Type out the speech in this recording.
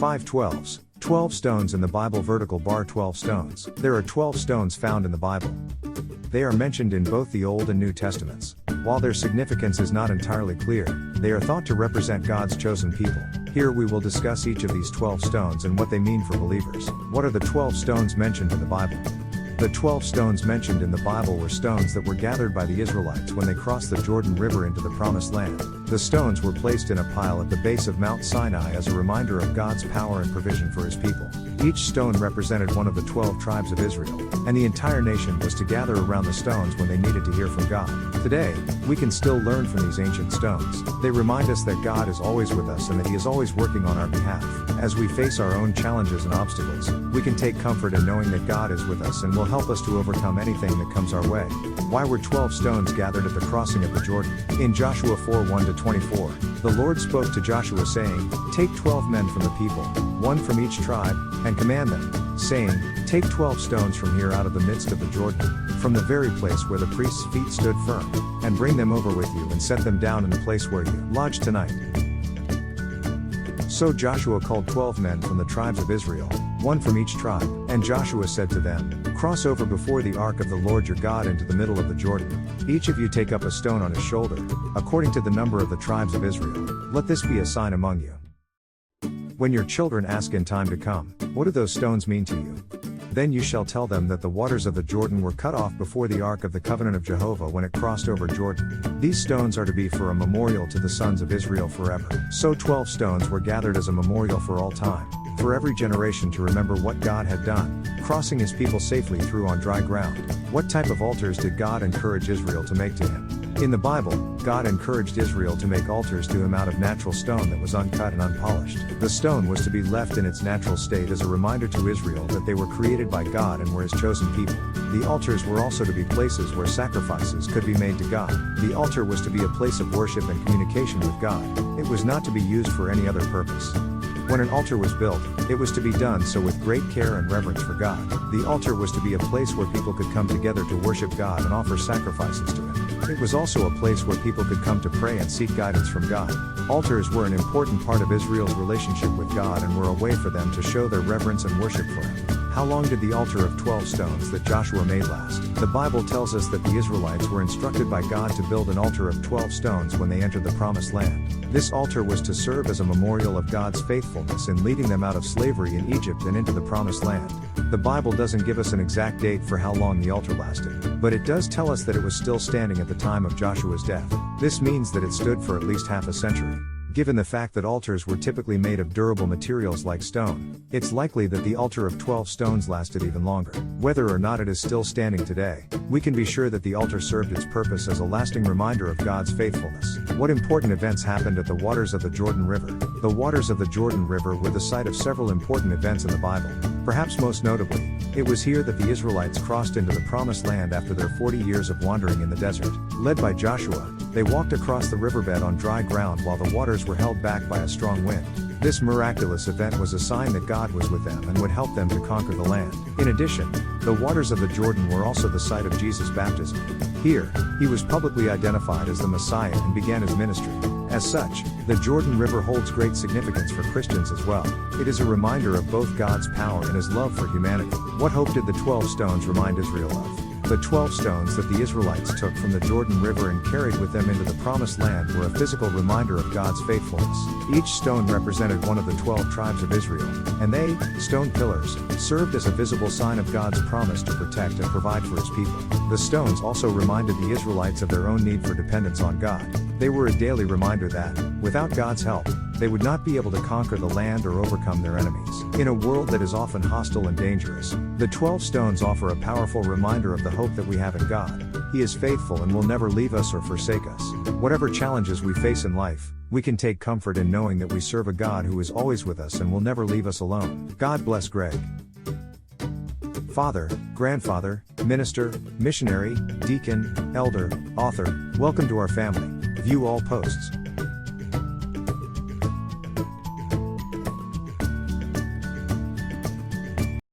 5 12s. 12 stones in the Bible. Vertical bar 12 stones. There are 12 stones found in the Bible. They are mentioned in both the Old and New Testaments. While their significance is not entirely clear, they are thought to represent God's chosen people. Here we will discuss each of these 12 stones and what they mean for believers. What are the 12 stones mentioned in the Bible? The 12 stones mentioned in the Bible were stones that were gathered by the Israelites when they crossed the Jordan River into the Promised Land. The stones were placed in a pile at the base of Mount Sinai as a reminder of God's power and provision for His people. Each stone represented one of the 12 tribes of Israel, and the entire nation was to gather around the stones when they needed to hear from God. Today, we can still learn from these ancient stones. They remind us that God is always with us and that He is always working on our behalf. As we face our own challenges and obstacles, we can take comfort in knowing that God is with us and will help us to overcome anything that comes our way. Why were 12 stones gathered at the crossing of the Jordan? In Joshua 4 1-24, the Lord spoke to Joshua saying, "Take 12 men from the people, one from each tribe, and command them, saying, Take 12 stones from here out of the midst of the Jordan, from the very place where the priest's feet stood firm, and bring them over with you and set them down in the place where you lodge tonight." So Joshua called 12 men from the tribes of Israel, one from each tribe, and Joshua said to them, "Cross over before the ark of the Lord your God into the middle of the Jordan. Each of you take up a stone on his shoulder, according to the number of the tribes of Israel. Let this be a sign among you. When your children ask in time to come, what do those stones mean to you? Then you shall tell them that the waters of the Jordan were cut off before the ark of the covenant of Jehovah when it crossed over Jordan. These stones are to be for a memorial to the sons of Israel forever." So 12 stones were gathered as a memorial for all time, for every generation to remember what God had done, crossing His people safely through on dry ground. What type of altars did God encourage Israel to make to Him? In the Bible, God encouraged Israel to make altars to Him out of natural stone that was uncut and unpolished. The stone was to be left in its natural state as a reminder to Israel that they were created by God and were His chosen people. The altars were also to be places where sacrifices could be made to God. The altar was to be a place of worship and communication with God. It was not to be used for any other purpose. When an altar was built, it was to be done so with great care and reverence for God. The altar was to be a place where people could come together to worship God and offer sacrifices to Him. It was also a place where people could come to pray and seek guidance from God. Altars were an important part of Israel's relationship with God and were a way for them to show their reverence and worship for Him. How long did the altar of 12 stones that Joshua made last? The Bible tells us that the Israelites were instructed by God to build an altar of 12 stones when they entered the Promised Land. This altar was to serve as a memorial of God's faithfulness in leading them out of slavery in Egypt and into the Promised Land. The Bible doesn't give us an exact date for how long the altar lasted, but it does tell us that it was still standing at the time of Joshua's death. This means that it stood for at least half a century. Given the fact that altars were typically made of durable materials like stone, it's likely that the altar of 12 stones lasted even longer. Whether or not it is still standing today, we can be sure that the altar served its purpose as a lasting reminder of God's faithfulness. What important events happened at the waters of the Jordan River? The waters of the Jordan River were the site of several important events in the Bible. Perhaps most notably, it was here that the Israelites crossed into the Promised Land after their 40 years of wandering in the desert. Led by Joshua, they walked across the riverbed on dry ground while the waters were held back by a strong wind. This miraculous event was a sign that God was with them and would help them to conquer the land. In addition, the waters of the Jordan were also the site of Jesus' baptism. Here, He was publicly identified as the Messiah and began His ministry. As such, the Jordan River holds great significance for Christians as well. It is a reminder of both God's power and His love for humanity. What hope did the 12 stones remind Israel of? The 12 stones that the Israelites took from the Jordan River and carried with them into the Promised Land were a physical reminder of God's faithfulness. Each stone represented one of the 12 tribes of Israel, and they, stone pillars, served as a visible sign of God's promise to protect and provide for His people. The stones also reminded the Israelites of their own need for dependence on God. They were a daily reminder that, without God's help, they would not be able to conquer the land or overcome their enemies. In a world that is often hostile and dangerous, the 12 stones offer a powerful reminder of the hope that we have in God. He is faithful and will never leave us or forsake us. Whatever challenges we face in life, we can take comfort in knowing that we serve a God who is always with us and will never leave us alone. God bless Greg. Father, grandfather, minister, missionary, deacon, elder, author, welcome to our family. View all posts.